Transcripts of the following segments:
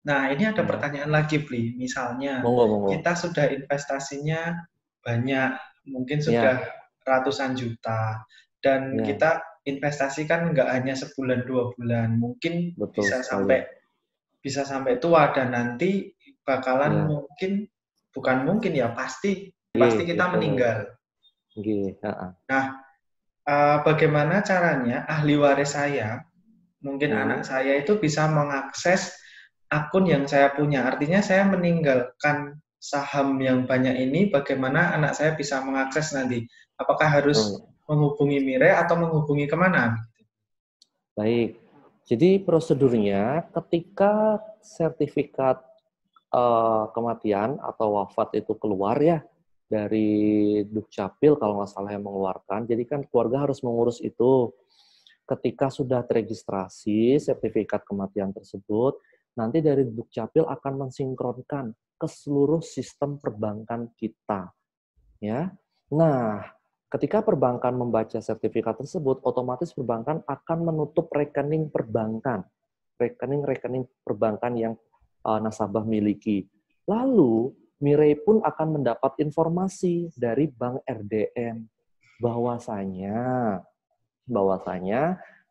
Nah, ini ada Ya, pertanyaan lagi, Bli. Misalnya, monggo, monggo. kita sudah investasinya banyak, mungkin sudah Ya, ratusan juta, dan ya, kita investasikan nggak hanya sebulan, 2 bulan, mungkin betul bisa sekali. sampai tua, dan nanti bakalan Ya, mungkin, bukan mungkin ya, pasti pasti nggih, kita betul. meninggal. Nggih, heeh. Nah, bagaimana caranya ahli waris saya, mungkin anak Hmm. saya itu bisa mengakses akun yang saya punya. Artinya saya meninggalkan saham yang banyak ini, bagaimana anak saya bisa mengakses nanti? Apakah harus Oh, menghubungi Mire atau menghubungi kemana? baik. Jadi prosedurnya ketika sertifikat kematian atau wafat itu keluar ya dari Dukcapil kalau nggak salah yang mengeluarkan. Jadi kan keluarga harus mengurus itu. Ketika sudah teregistrasi sertifikat kematian tersebut, nanti dari Dukcapil akan mensinkronkan ke seluruh sistem perbankan kita, ya. Nah, ketika perbankan membaca sertifikat tersebut, otomatis perbankan akan menutup rekening-rekening perbankan yang nasabah miliki. Lalu, Mirai pun akan mendapat informasi dari Bank RDN bahwasanya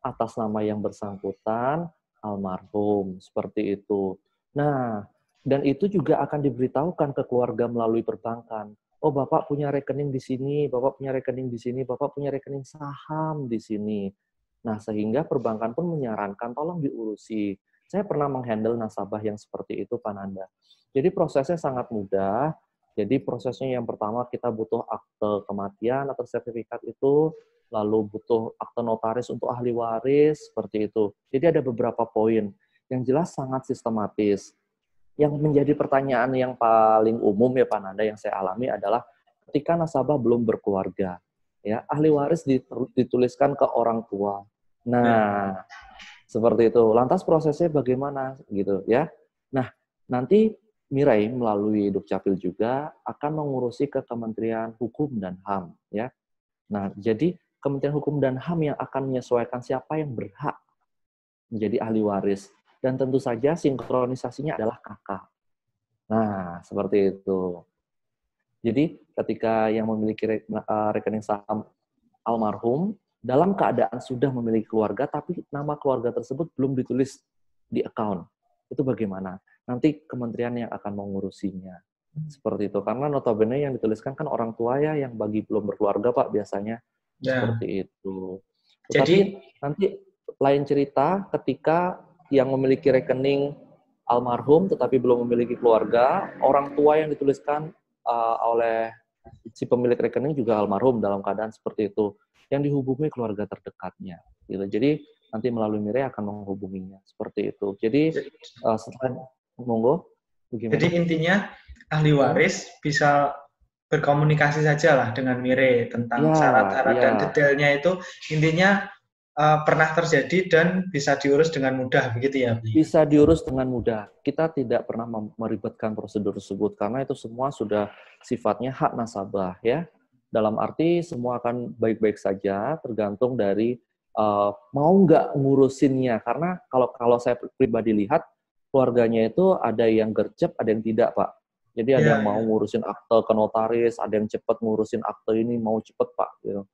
atas nama yang bersangkutan almarhum seperti itu. Nah, dan itu juga akan diberitahukan ke keluarga melalui perbankan. Oh, Bapak punya rekening di sini, Bapak punya rekening di sini, Bapak punya rekening saham di sini. Nah, sehingga perbankan pun menyarankan tolong diurusi. Saya pernah menghandle nasabah yang seperti itu, Pak Nanda. Jadi prosesnya sangat mudah. Jadi prosesnya yang pertama kita butuh akte kematian atau sertifikat itu, lalu butuh akte notaris untuk ahli waris, seperti itu. Jadi ada beberapa poin. Yang jelas sangat sistematis. Yang menjadi pertanyaan yang paling umum ya Pak Nanda yang saya alami adalah ketika nasabah belum berkeluarga, ya ahli waris dituliskan ke orang tua. Ya. Nah, seperti itu. Lantas prosesnya bagaimana gitu ya? Nah, nanti Mirai melalui Dukcapil juga akan mengurusi ke Kementerian Hukum dan HAM ya. Nah, jadi Kementerian Hukum dan HAM yang akan menyesuaikan siapa yang berhak menjadi ahli waris. Dan tentu saja sinkronisasinya adalah kakak. Nah, seperti itu. Jadi, ketika yang memiliki rekening saham almarhum, dalam keadaan sudah memiliki keluarga, tapi nama keluarga tersebut belum ditulis di account. Itu bagaimana? Nanti kementerian yang akan mengurusinya. Seperti itu. Karena notabene yang dituliskan kan orang tua ya, yang bagi belum berkeluarga, Pak, biasanya. Ya. Seperti itu. Tetapi Jadi, nanti lain cerita ketika yang memiliki rekening almarhum tetapi belum memiliki keluarga, orang tua yang dituliskan oleh si pemilik rekening juga almarhum dalam keadaan seperti itu, yang dihubungi keluarga terdekatnya. Gitu. Jadi nanti melalui Mirai akan menghubunginya seperti itu. Jadi setelah monggo, jadi bagaimana? intinya ahli Hmm? waris bisa berkomunikasi saja lah dengan Mire tentang Ya, syarat-syarat dan ya. detailnya itu, intinya pernah terjadi dan bisa diurus dengan mudah, begitu ya, Bli? Bisa diurus dengan mudah. Kita tidak pernah meribetkan prosedur tersebut karena itu semua sudah sifatnya hak nasabah ya. Dalam arti semua akan baik-baik saja tergantung dari mau nggak ngurusinnya. Karena kalau saya pribadi lihat keluarganya itu ada yang gercep, ada yang tidak, Pak. Jadi ada Ya, yang mau ya. ngurusin akte ke notaris, ada yang cepat ngurusin akte ini mau cepet, Pak. Gitu.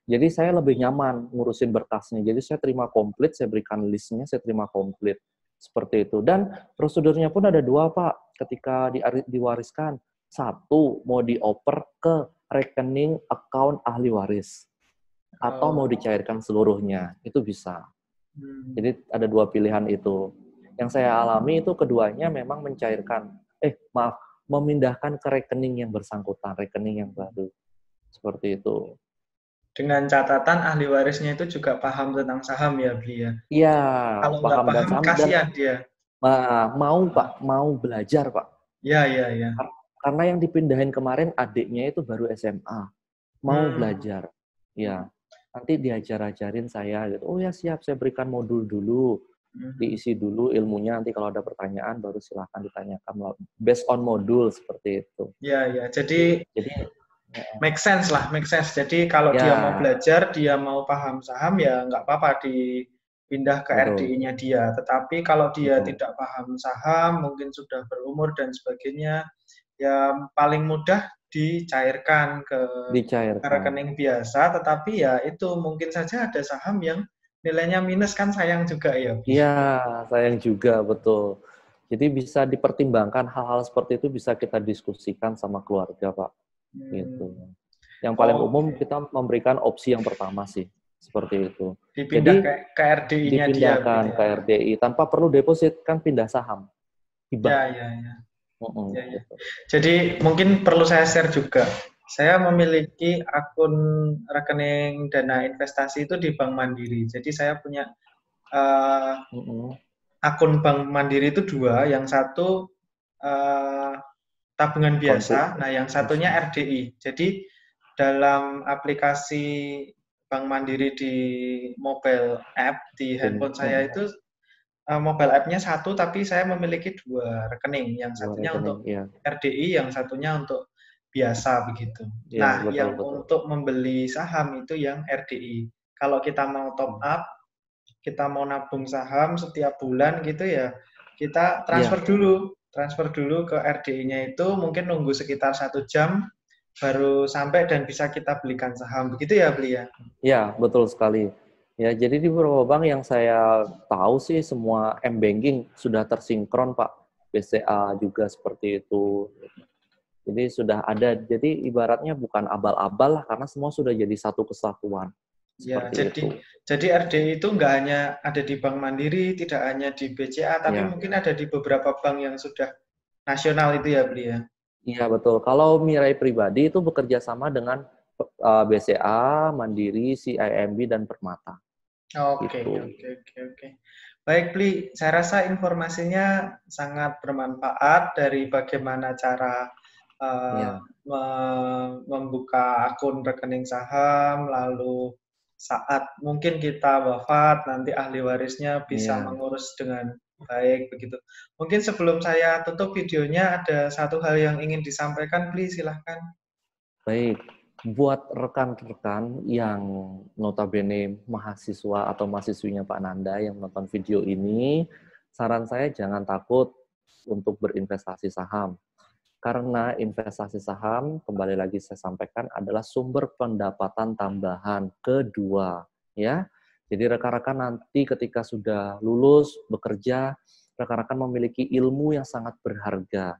Jadi saya lebih nyaman ngurusin berkasnya. Jadi saya terima komplit, saya berikan listnya, saya terima komplit. Seperti itu. Dan prosedurnya pun ada dua, Pak, ketika diwariskan. Satu, mau dioper ke rekening account ahli waris. Atau mau Oh. dicairkan seluruhnya. Itu bisa. Hmm. Jadi ada dua pilihan itu. Yang saya alami itu keduanya memang mencairkan. Memindahkan ke rekening yang bersangkutan, rekening yang baru. Seperti itu. Dengan catatan ahli warisnya itu juga paham tentang saham ya, Bli ya. Iya, Kalau nggak paham dan paham, saham. Dan kasihan dia. mau, Pak, mau belajar, Pak. Ya, ya, ya. Karena yang dipindahin kemarin adiknya itu baru SMA, mau Hmm. belajar. Ya, nanti diajar-ajarin saya gitu. Oh ya siap, saya berikan modul dulu, Hmm. diisi dulu ilmunya. Nanti kalau ada pertanyaan baru silahkan ditanyakan. Based on modul seperti itu. Ya, ya. Jadi Jadi make sense lah, make sense. Jadi kalau dia mau ya belajar, dia mau paham saham, ya nggak apa-apa pindah ke Betul. RDI-nya dia. Tetapi kalau dia Betul. tidak paham saham, mungkin sudah berumur dan sebagainya, ya paling mudah dicairkan ke Dicairkan. rekening biasa, tetapi ya itu mungkin saja ada saham yang nilainya minus, kan sayang juga ya. Iya, sayang juga, betul. Jadi bisa dipertimbangkan hal-hal seperti itu, bisa kita diskusikan sama keluarga, Pak. Gitu. Yang paling umum kita memberikan opsi yang pertama sih, seperti itu. Dipindah Jadi ke RDI-nya dia. dipindahkan ke RDI tanpa perlu deposit, kan pindah saham. Hibah. Ya. Gitu. Jadi mungkin perlu saya share juga. Saya memiliki akun rekening dana investasi itu di Bank Mandiri. Jadi saya punya akun Bank Mandiri itu 2. Yang satu tabungan biasa, nah yang satunya RDI. Jadi dalam aplikasi Bank Mandiri di mobile app, di handphone saya itu mobile app-nya satu, tapi saya memiliki 2 rekening. Yang satunya untuk RDI, yang satunya untuk biasa begitu. Ya, nah, yang untuk membeli saham itu yang RDI. Kalau kita mau top up, kita mau nabung saham setiap bulan gitu ya, kita transfer dulu ke RDI-nya itu, mungkin nunggu sekitar 1 jam baru sampai dan bisa kita belikan saham. Begitu ya, Beli ya? Ya, betul sekali. Ya, jadi di beberapa bank yang saya tahu sih semua m-banking sudah tersinkron, Pak. BCA juga seperti itu. Jadi sudah ada, jadi ibaratnya bukan abal-abal lah, karena semua sudah jadi satu kesatuan. Ya, jadi RDI itu nggak hanya ada di Bank Mandiri, tidak hanya di BCA, tapi mungkin ada di beberapa bank yang sudah nasional itu ya, Beli ya? Iya, betul. Kalau Mirai pribadi itu bekerja sama dengan BCA, Mandiri, CIMB, dan Permata. Oke. Baik, Bli, saya rasa informasinya sangat bermanfaat dari bagaimana cara membuka akun rekening saham, lalu saat mungkin kita wafat, nanti ahli warisnya bisa mengurus dengan baik, begitu. Mungkin sebelum saya tutup videonya, ada satu hal yang ingin disampaikan, Bli, silahkan. Baik. Buat rekan-rekan yang notabene mahasiswa atau mahasiswinya Pak Nanda yang menonton video ini, saran saya jangan takut untuk berinvestasi saham. Karena investasi saham, kembali lagi saya sampaikan, adalah sumber pendapatan tambahan kedua. Ya. Jadi rekan-rekan nanti ketika sudah lulus, bekerja, rekan-rekan memiliki ilmu yang sangat berharga.